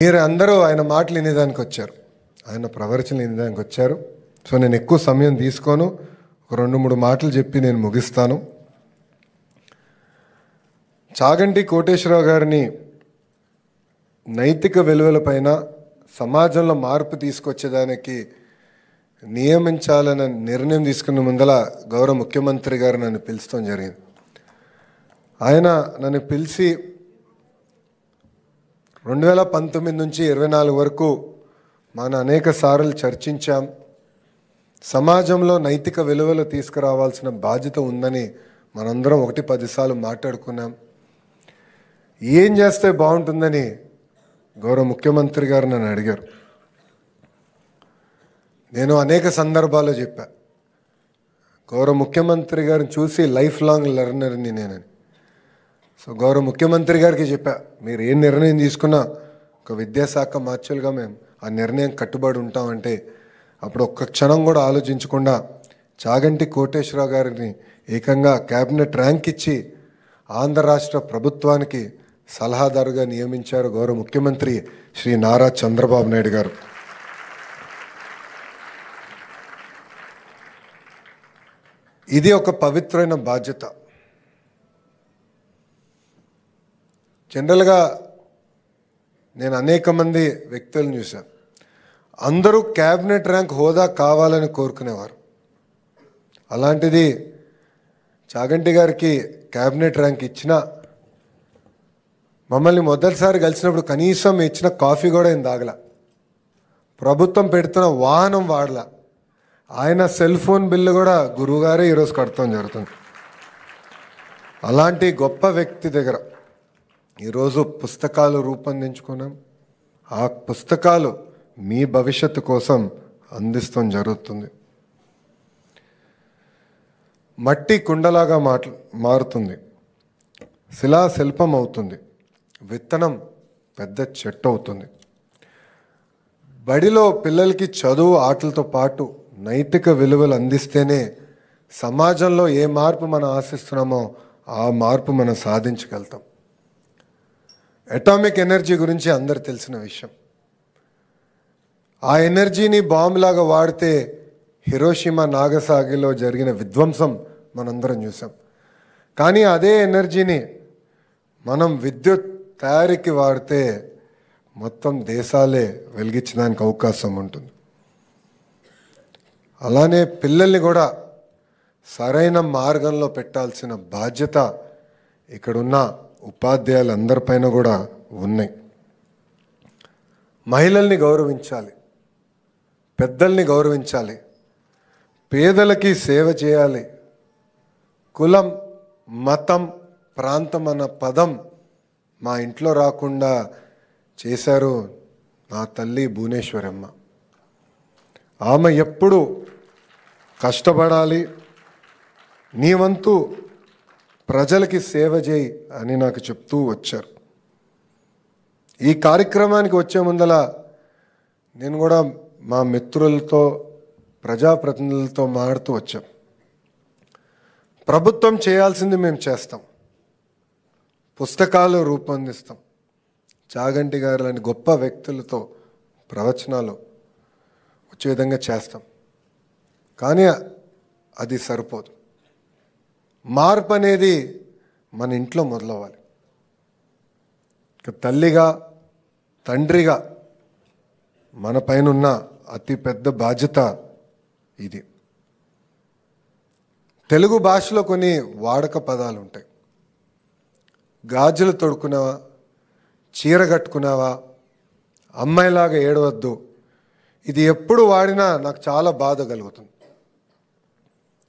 మీరు అందరూ ఆయన మాటలు వినేదానికి వచ్చారు, ఆయన ప్రవచనలు వినేదానికి వచ్చారు. సో నేను ఎక్కువ సమయం తీసుకోను, ఒక 2-3 మాటలు చెప్పి నేను ముగిస్తాను. చాగంటి కోటేశ్వరరావు గారిని నైతిక విలువలపైన సమాజంలో మార్పు తీసుకొచ్చేదానికి నియమించాలన్న నిర్ణయం తీసుకున్న ముందల గౌరవ ముఖ్యమంత్రి గారు నన్ను పిలుస్తాం జరిగింది. ఆయన నన్ను పిలిచి 2019 నుంచి 24 వరకు మన అనేక సార్లు చర్చించాం. సమాజంలో నైతిక విలువలు తీసుకురావాల్సిన బాధ్యత ఉందని మనందరం 1-10 సార్లు మాట్లాడుకున్నాం. ఏం చేస్తే బాగుంటుందని గౌరవ ముఖ్యమంత్రి గారు నన్ను అడిగారు. నేను అనేక సందర్భాల్లో చెప్పా, గౌరవ ముఖ్యమంత్రి గారిని చూసి లైఫ్ లాంగ్ లెర్నర్ని నేనని. సో గౌరవ ముఖ్యమంత్రి గారికి చెప్పా, మీరు ఏ నిర్ణయం తీసుకున్నా ఒక విద్యాశాఖ మార్చులుగా మేము ఆ నిర్ణయం కట్టుబడి ఉంటామంటే అప్పుడు ఒక్క క్షణం కూడా ఆలోచించకుండా చాగంటి కోటేశ్వరరావు గారిని ఏకంగా క్యాబినెట్ ర్యాంక్ ఇచ్చి ఆంధ్ర రాష్ట్ర ప్రభుత్వానికి సలహాదారుగా నియమించారు గౌరవ ముఖ్యమంత్రి శ్రీ నారా చంద్రబాబు నాయుడు గారు. ఇది ఒక పవిత్రమైన బాధ్యత. జనరల్గా నేను అనేక మంది వ్యక్తులను చూశాను, అందరూ క్యాబినెట్ ర్యాంక్ హోదా కావాలని కోరుకునేవారు. అలాంటిది చాగంటి గారికి క్యాబినెట్ ర్యాంక్ ఇచ్చినా మమ్మల్ని మొదటిసారి కలిసినప్పుడు కనీసం ఇచ్చిన కాఫీ కూడా ఏం తాగల, ప్రభుత్వం పెడుతున్న వాహనం వాడలా, ఆయన సెల్ ఫోన్ బిల్లు కూడా గురువుగారే ఈరోజు కడతాం జరుగుతుంది. అలాంటి గొప్ప వ్యక్తి దగ్గర ఈరోజు పుస్తకాలు రూపొందించుకున్నాం. ఆ పుస్తకాలు మీ భవిష్యత్తు కోసం అందిస్తాం జరుగుతుంది. మట్టి కుండలాగా మారుతుంది, శిలా శిల్పం అవుతుంది, విత్తనం పెద్ద చెట్టు అవుతుంది. బడిలో పిల్లలకి చదువు ఆటలతో పాటు నైతిక విలువలు అందిస్తేనే సమాజంలో ఏ మార్పు మనం ఆశిస్తున్నామో ఆ మార్పు మనం సాధించగలుగుతాం. అటామిక్ ఎనర్జీ గురించి అందరు తెలిసిన విషయం. ఆ ఎనర్జీని బాంబులాగా వాడితే హిరోషిమా నాగసాగిలో జరిగిన విధ్వంసం మనందరం చూసాం. కానీ అదే ఎనర్జీని మనం విద్యుత్ తయారీకి వాడితే మొత్తం దేశాలే వెలిగించడానికి అవకాశం ఉంటుంది. అలానే పిల్లల్ని కూడా సరైన మార్గంలో పెట్టాల్సిన బాధ్యత ఇక్కడున్న ఉపాధ్యాయులందరిపైన కూడా ఉన్నాయి. మహిళల్ని గౌరవించాలి, పెద్దల్ని గౌరవించాలి, పేదలకి సేవ చేయాలి. కులం, మతం, ప్రాంతం అన్న పదం మా ఇంట్లో రాకుండా చేశారు నా తల్లి భువనేశ్వరమ్మ. ఆమె ఎప్పుడు కష్టపడాలి, నీ వంతు ప్రజలకి సేవ చేయి అని నాకు చెప్తూ వచ్చారు. ఈ కార్యక్రమానికి వచ్చే ముందల నేను కూడా మా మిత్రులతో ప్రజాప్రతినిధులతో మాట్లాడుతూ వచ్చాం. ప్రభుత్వం చేయాల్సింది మేము చేస్తాం, పుస్తకాలు రూపొందిస్తాం, చాగంటి గారు లాంటి గొప్ప వ్యక్తులతో ప్రవచనాలు వచ్చే విధంగా చేస్తాం. కానీ అది సరిపోదు. మార్పు అనేది మన ఇంట్లో మొదలవ్వాలి. తల్లిగా, తండ్రిగా మన పైన ఉన్న అతి పెద్ద బాధ్యత ఇది. తెలుగు భాషలో కొన్ని వాడక పదాలు ఉంటాయి. గాజులు తొడుకున్నావా, చీర కట్టుకున్నావా, అమ్మాయిలాగా ఏడవద్దు. ఇది ఎప్పుడు వాడినా నాకు చాలా బాధ కలుగుతుంది.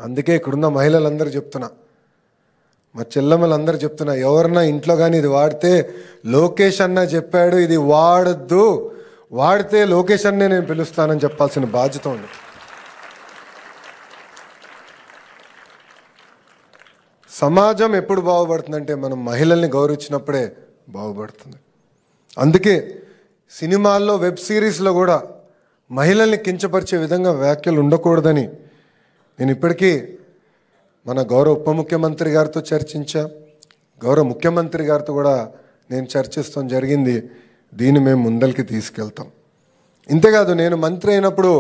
అందుకే ఇక్కడున్న మహిళలందరూ చెప్తున్నా, మా చెల్లెమ్మలందరూ చెప్తున్నా, ఎవరన్నా ఇంట్లో కానీ ఇది వాడితే లోకేష్ అన్న చెప్పాడు ఇది వాడద్దు, వాడితే లోకేష్ అన్నే నేను పిలుస్తానని చెప్పాల్సిన బాధ్యత ఉంది. సమాజం ఎప్పుడు బాగుపడుతుందంటే మనం మహిళల్ని గౌరవించినప్పుడే బాగుపడుతుంది. అందుకే సినిమాల్లో, వెబ్ సిరీస్లో కూడా మహిళల్ని కించపరిచే విధంగా వ్యాఖ్యలు ఉండకూడదని నేను ఇప్పటికీ మన గౌరవ ఉప ముఖ్యమంత్రి గారితో చర్చించా, గౌరవ ముఖ్యమంత్రి గారితో కూడా నేను చర్చిస్తాం జరిగింది. దీన్ని మేము ముందరికి తీసుకెళ్తాం. ఇంతేకాదు, నేను మంత్రి అయినప్పుడు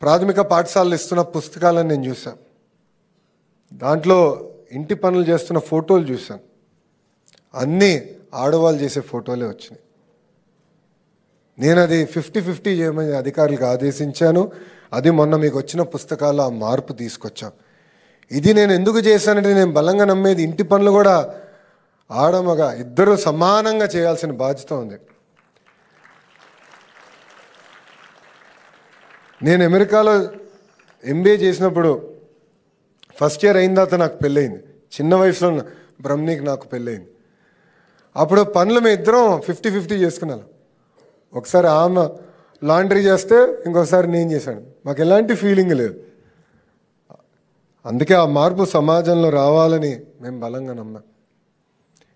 ప్రాథమిక పాఠశాలలు ఇస్తున్న పుస్తకాలను నేను చూశాను. దాంట్లో ఇంటి పనులు చేస్తున్న ఫోటోలు చూశాను. అన్నీ ఆడవాళ్ళు చేసే ఫోటోలే వచ్చినాయి. నేను అది 50-50 చేయమని అధికారులకు ఆదేశించాను. అది మొన్న మీకు వచ్చిన పుస్తకాల్లో ఆ మార్పు తీసుకొచ్చాం. ఇది నేను ఎందుకు చేశానంటే, నేను బలంగా నమ్మేది ఇంటి పనులు కూడా ఆడమగ ఇద్దరు సమానంగా చేయాల్సిన బాధ్యత ఉంది. నేను అమెరికాలో MBA చేసినప్పుడు ఫస్ట్ ఇయర్ అయిన తర్వాత నాకు పెళ్ళయింది. చిన్న వయసులో బ్రహ్మణికి నాకు పెళ్ళయింది. అప్పుడు పనులు మేము ఇద్దరం 50-50 చేసుకున్నాను. ఒకసారి ఆమె లాండ్రీ చేస్తే ఇంకొకసారి నేను చేశాను. మాకు ఎలాంటి ఫీలింగ్ లేదు. అందుకే ఆ మార్పు సమాజంలో రావాలని మేము బలంగా నమ్మాం.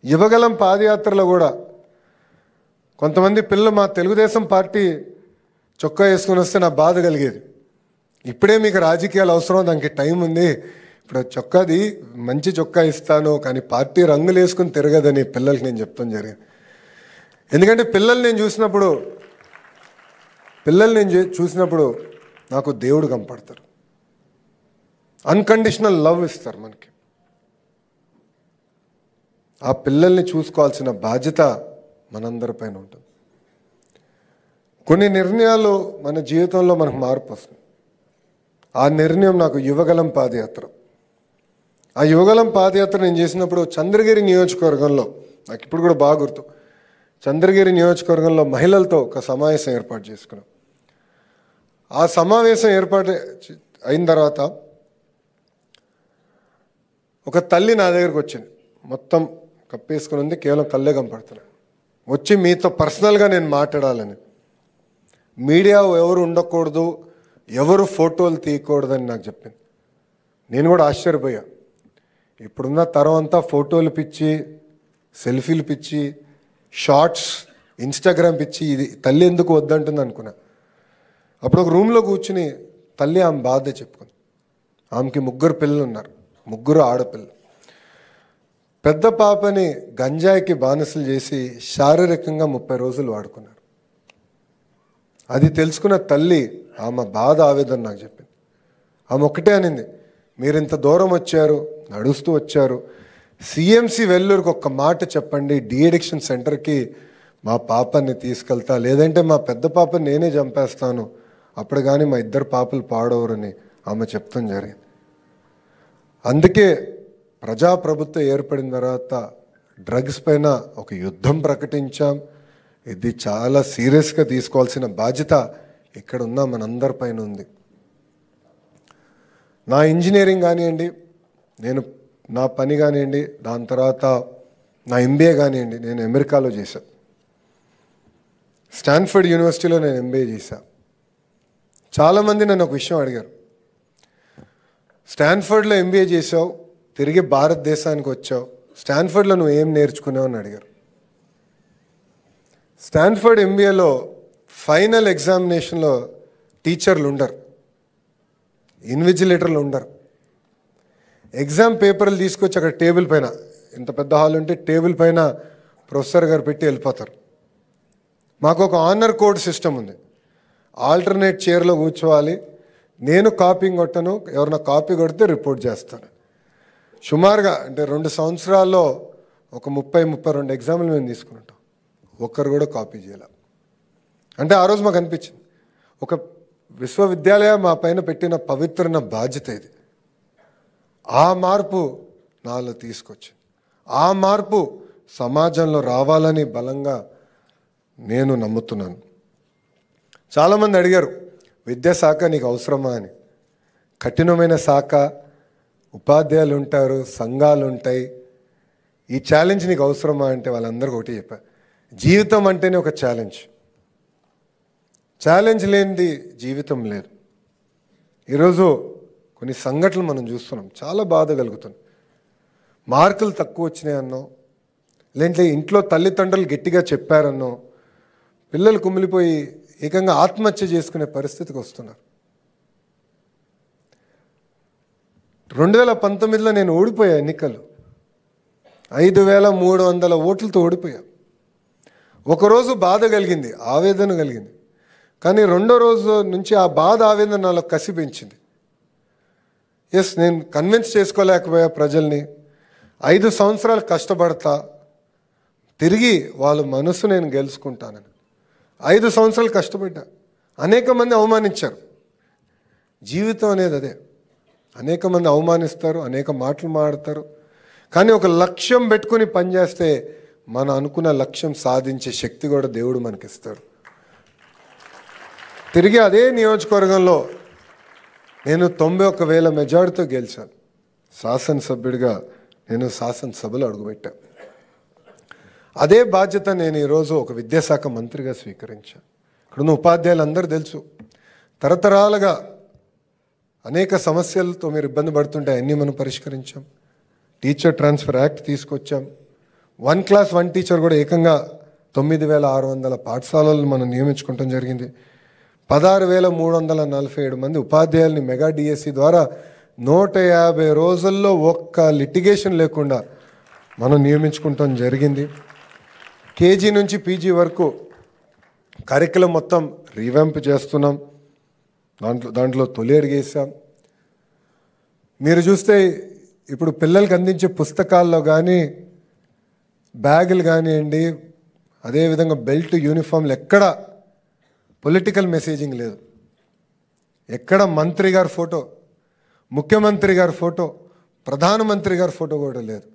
యువగలం పాదయాత్రలో కూడా కొంతమంది పిల్లలు మా తెలుగుదేశం పార్టీ చొక్కా వేసుకొని వస్తే నా బాధ కలిగేది. ఇప్పుడే మీకు రాజకీయాలు అవసరం, దానికి టైం ఉంది, ఇప్పుడు చొక్కాది మంచి చొక్కా ఇస్తాను కానీ పార్టీ రంగులు వేసుకుని తిరగదని పిల్లలకి నేను చెప్తాను జరిగింది. ఎందుకంటే పిల్లల్ని నేను చూసినప్పుడు నాకు దేవుడు కనపడతారు. అన్కండిషనల్ లవ్ ఇస్తారు మనకి. ఆ పిల్లల్ని చూసుకోవాల్సిన బాధ్యత మనందరిపైన ఉంటుంది. కొన్ని నిర్ణయాలు మన జీవితంలో మనకు మార్పు వస్తుంది. ఆ నిర్ణయం నాకు యువగలం పాదయాత్ర. ఆ యువగలం పాదయాత్ర నేను చేసినప్పుడు చంద్రగిరి నియోజకవర్గంలో, నాకు ఇప్పుడు కూడా బాగా గుర్తు, చంద్రగిరి నియోజకవర్గంలో మహిళలతో ఒక సమావేశం ఏర్పాటు చేసుకున్నాం. ఆ సమావేశం ఏర్పాటు అయిన తర్వాత ఒక తల్లి నా దగ్గరకు వచ్చింది. మొత్తం కప్పేసుకుని ఉంది, కేవలం కళ్ళే కనపడుతున్నాయి. వచ్చి మీతో పర్సనల్గా నేను మాట్లాడాలని, మీడియా ఎవరు ఉండకూడదు, ఎవరు ఫోటోలు తీయకూడదని నాకు చెప్పింది. నేను కూడా ఆశ్చర్యపోయా. ఇప్పుడున్న తరం అంతా ఫోటోలు పిచ్చి, సెల్ఫీలు పిచ్చి, షార్ట్స్, ఇన్స్టాగ్రామ్ పిచ్చి. ఇది తల్లి ఎందుకు వద్దంటుంది అనుకున్నా. అప్పుడు ఒక రూమ్లో కూర్చుని తల్లి ఆమె బాధ చెప్పుకుంది. ఆమెకి 3 పిల్లలు ఉన్నారు, 3 ఆడపిల్లలు. పెద్ద పాపని గంజాయికి బానిసలు చేసి శారీరకంగా 30 రోజులు వాడుకున్నారు. అది తెలుసుకున్న తల్లి ఆమె బాధ, ఆవేదన నాకు చెప్పింది. ఆమె ఒక్కటే అనింది, మీరు ఇంత దూరం వచ్చారు, నడుస్తూ వచ్చారు, CMC వెల్లూరుకి ఒక్క మాట చెప్పండి, డీఅడిక్షన్ సెంటర్కి మా పాపని తీసుకెళ్తా, లేదంటే మా పెద్ద పాపని నేనే చంపేస్తాను, అప్పుడు కానీ మా 2 పాపలు పాడవరని ఆమె చెప్తాం జరిగింది. అందుకే ప్రజాప్రభుత్వం ఏర్పడిన తర్వాత డ్రగ్స్ పైన ఒక యుద్ధం ప్రకటించాం. ఇది చాలా సీరియస్గా తీసుకోవాల్సిన బాధ్యత ఇక్కడ ఉన్న మనందరిపైన ఉంది. నా ఇంజనీరింగ్ కానివ్వండి, నా పని కానివ్వండి, దాని తర్వాత నా MBA కానివ్వండి, నేను అమెరికాలో చేశాను. స్టాన్ఫర్డ్ యూనివర్సిటీలో నేను MBA చేశాను. చాలామంది నన్ను ఒక విషయం అడిగారు, స్టాన్ఫర్డ్లో MBA చేసావు, తిరిగి భారతదేశానికి వచ్చావు, స్టాన్ఫర్డ్లో నువ్వు ఏం నేర్చుకున్నావు అని అడిగారు. స్టాన్ఫర్డ్ MBAలో ఫైనల్ ఎగ్జామినేషన్లో టీచర్లు ఉండరు, ఇన్విజిలేటర్లు ఉండరు. ఎగ్జామ్ పేపర్లు తీసుకొచ్చి అక్కడ టేబుల్ పైన, ఇంత పెద్ద హాల్ ఉంటే టేబుల్ పైన ప్రొఫెసర్ గారు పెట్టి వెళ్ళిపోతారు. మాకు ఒక ఆనర్ కోడ్ సిస్టమ్ ఉంది. ఆల్టర్నేట్ చైర్లో కూర్చోవాలి. నేను కాపీంగ్ కొట్టను, ఎవరైనా కాపీ కొడితే రిపోర్ట్ చేస్తాను. సుమారుగా అంటే 2 సంవత్సరాల్లో ఒక 30-32 ఎగ్జామ్లు మేము తీసుకుంటాం. ఒక్కరు కూడా కాపీ చేయాలి. అంటే ఆ రోజు మాకు అనిపించింది, ఒక విశ్వవిద్యాలయం మా పైన పెట్టిన పవిత్రమైన బాధ్యత ఇది. ఆ మార్పు నాలో తీసుకొచ్చింది. ఆ మార్పు సమాజంలో రావాలని బలంగా నేను నమ్ముతున్నాను. చాలామంది అడిగారు, విద్యాశాఖ నీకు అవసరమా అని. కఠినమైన శాఖ, ఉపాధ్యాయులు ఉంటారు, సంఘాలు ఉంటాయి. ఈ ఛాలెంజ్ నీకు అవసరమా అంటే వాళ్ళందరికీ ఒకటి చెప్పా, జీవితం అంటేనే ఒక ఛాలెంజ్. ఛాలెంజ్ లేనిది జీవితం లేదు. ఈరోజు కొన్ని సంఘటనలు మనం చూస్తున్నాం, చాలా బాధ కలుగుతుంది. మార్కులు తక్కువ వచ్చినాయన్నో, లేదంటే ఇంట్లో తల్లిదండ్రులు గట్టిగా చెప్పారన్నో పిల్లలు కుమిలిపోయి ఏకంగా ఆత్మహత్య చేసుకునే పరిస్థితికి వస్తున్నారు. 2019లో నేను ఓడిపోయా ఎన్నికలు, 5,300 ఓట్లతో ఓడిపోయా. ఒకరోజు బాధ కలిగింది, ఆవేదన కలిగింది, కానీ రెండో రోజు నుంచి ఆ బాధ ఆవేదన నాలో కసి పెంచింది. ఎస్, నేను కన్విన్స్ చేసుకోలేకపోయా ప్రజల్ని. 5 సంవత్సరాలు కష్టపడతా, తిరిగి వాళ్ళ మనసు నేను గెలుచుకుంటానని 5 సంవత్సరాలు కష్టపడ్డా. అనేక మంది అవమానించారు. జీవితం అనేది అదే, అనేక మంది అవమానిస్తారు, అనేక మాటలు మాడతారు. కానీ ఒక లక్ష్యం పెట్టుకుని పనిచేస్తే మనం అనుకున్న లక్ష్యం సాధించే శక్తి కూడా దేవుడు మనకిస్తాడు. తిరిగి అదే నియోజకవర్గంలో నేను 91,000 మెజార్టీతో గెలిచాను. శాసనసభ్యుడిగా నేను శాసనసభలో అడుగుపెట్టాను. అదే బాధ్యత నేను ఈరోజు ఒక విద్యాశాఖ మంత్రిగా స్వీకరించాను. ఇక్కడున్న ఉపాధ్యాయులందరూ తెలుసు, తరతరాలుగా అనేక సమస్యలతో మీరు ఇబ్బంది పడుతుంటే అన్నీ మనం పరిష్కరించాం. టీచర్ ట్రాన్స్ఫర్ యాక్ట్ తీసుకొచ్చాం. 1 క్లాస్ 1 టీచర్ కూడా ఏకంగా 9,600 పాఠశాలలను మనం నియమించుకోవటం జరిగింది. 16,347 మంది ఉపాధ్యాయుల్ని మెగా డిఎస్సి ద్వారా 150 రోజుల్లో ఒక్క లిటిగేషన్ లేకుండా మనం నియమించుకుంటాం జరిగింది. కేజీ నుంచి పీజీ వరకు కరికులం మొత్తం రీవ్యాంప్ చేస్తున్నాం. దాంట్లో తొలి అడిగేసాం. మీరు చూస్తే ఇప్పుడు పిల్లలకి అందించే పుస్తకాల్లో కానీ, బ్యాగులు కానివ్వండి, అదేవిధంగా బెల్ట్, యూనిఫామ్లు ఎక్కడ పొలిటికల్ మెసేజింగ్ లేదు. ఎక్కడ మంత్రి గారి ఫోటో, ముఖ్యమంత్రి గారి ఫోటో, ప్రధానమంత్రి గారి ఫోటో కూడా లేదు.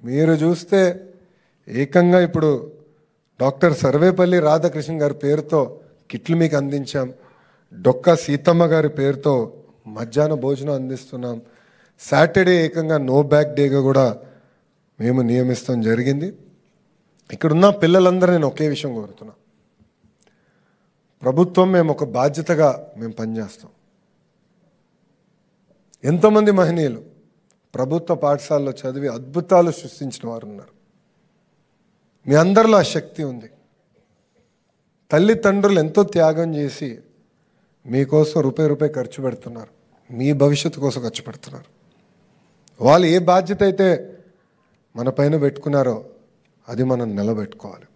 మీరు చూస్తే ఏకంగా ఇప్పుడు డాక్టర్ సర్వేపల్లి రాధాకృష్ణ గారి పేరుతో కిట్లు మీకు అందించాం. డొక్కా సీతమ్మ గారి పేరుతో మధ్యాహ్న భోజనం అందిస్తున్నాం. సాటర్డే ఏకంగా నో బ్యాక్ డేగా కూడా మేము నియమిస్తాం జరిగింది. ఇక్కడున్న పిల్లలందరూ నేను ఒకే విషయం కోరుతున్నా, ప్రభుత్వం మేము ఒక బాధ్యతగా మేము పనిచేస్తాం. ఎంతోమంది మహనీయులు ప్రభుత్వ పాఠశాలలో చదివి అద్భుతాలు సృష్టించిన వారు ఉన్నారు. మీ అందరిలో ఆ శక్తి ఉంది. తల్లిదండ్రులు ఎంతో త్యాగం చేసి మీకోసం రూపాయి ఖర్చు పెడుతున్నారు, మీ భవిష్యత్తు కోసం ఖర్చు పెడుతున్నారు. వాళ్ళు ఏ బాధ్యత అయితే మన పైన పెట్టుకున్నారో అది మనం నిలబెట్టుకోవాలి.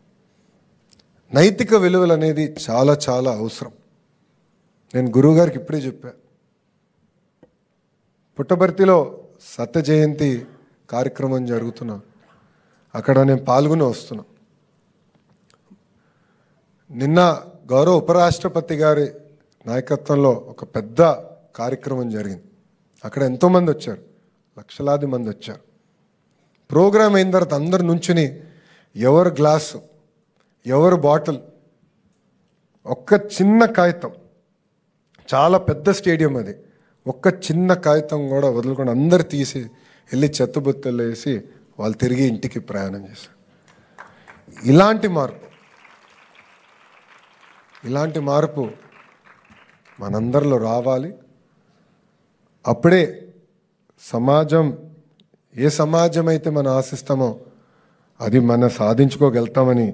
నైతిక విలువలు అనేది చాలా చాలా అవసరం. నేను గురువుగారికి ఇప్పుడే చెప్పా, పుట్టపర్తిలో సత్య జయంతి కార్యక్రమం జరుగుతున్నా, అక్కడ నేను పాల్గొని వస్తున్నా. నిన్న గౌరవ ఉపరాష్ట్రపతి గారి నాయకత్వంలో ఒక పెద్ద కార్యక్రమం జరిగింది. అక్కడ ఎంతోమంది వచ్చారు, లక్షలాది మంది వచ్చారు. ప్రోగ్రాం అయిన తర్వాత అందరు నుంచుని ఎవరు గ్లాసు, ఎవరు బాటిల్, ఒక్క చిన్న కాగితం, చాలా పెద్ద స్టేడియం అది, ఒక్క చిన్న కాగితం కూడా వదులుకొని అందరు తీసి వెళ్ళి చెత్తబుత్తల్లో వేసి వాళ్ళు తిరిగి ఇంటికి ప్రయాణం చేశారు. ఇలాంటి మార్పు మనందరిలో రావాలి. అప్పుడే సమాజం, ఏ సమాజం అయితే మనం ఆశిస్తామో అది మనం సాధించుకోగలుగుతామని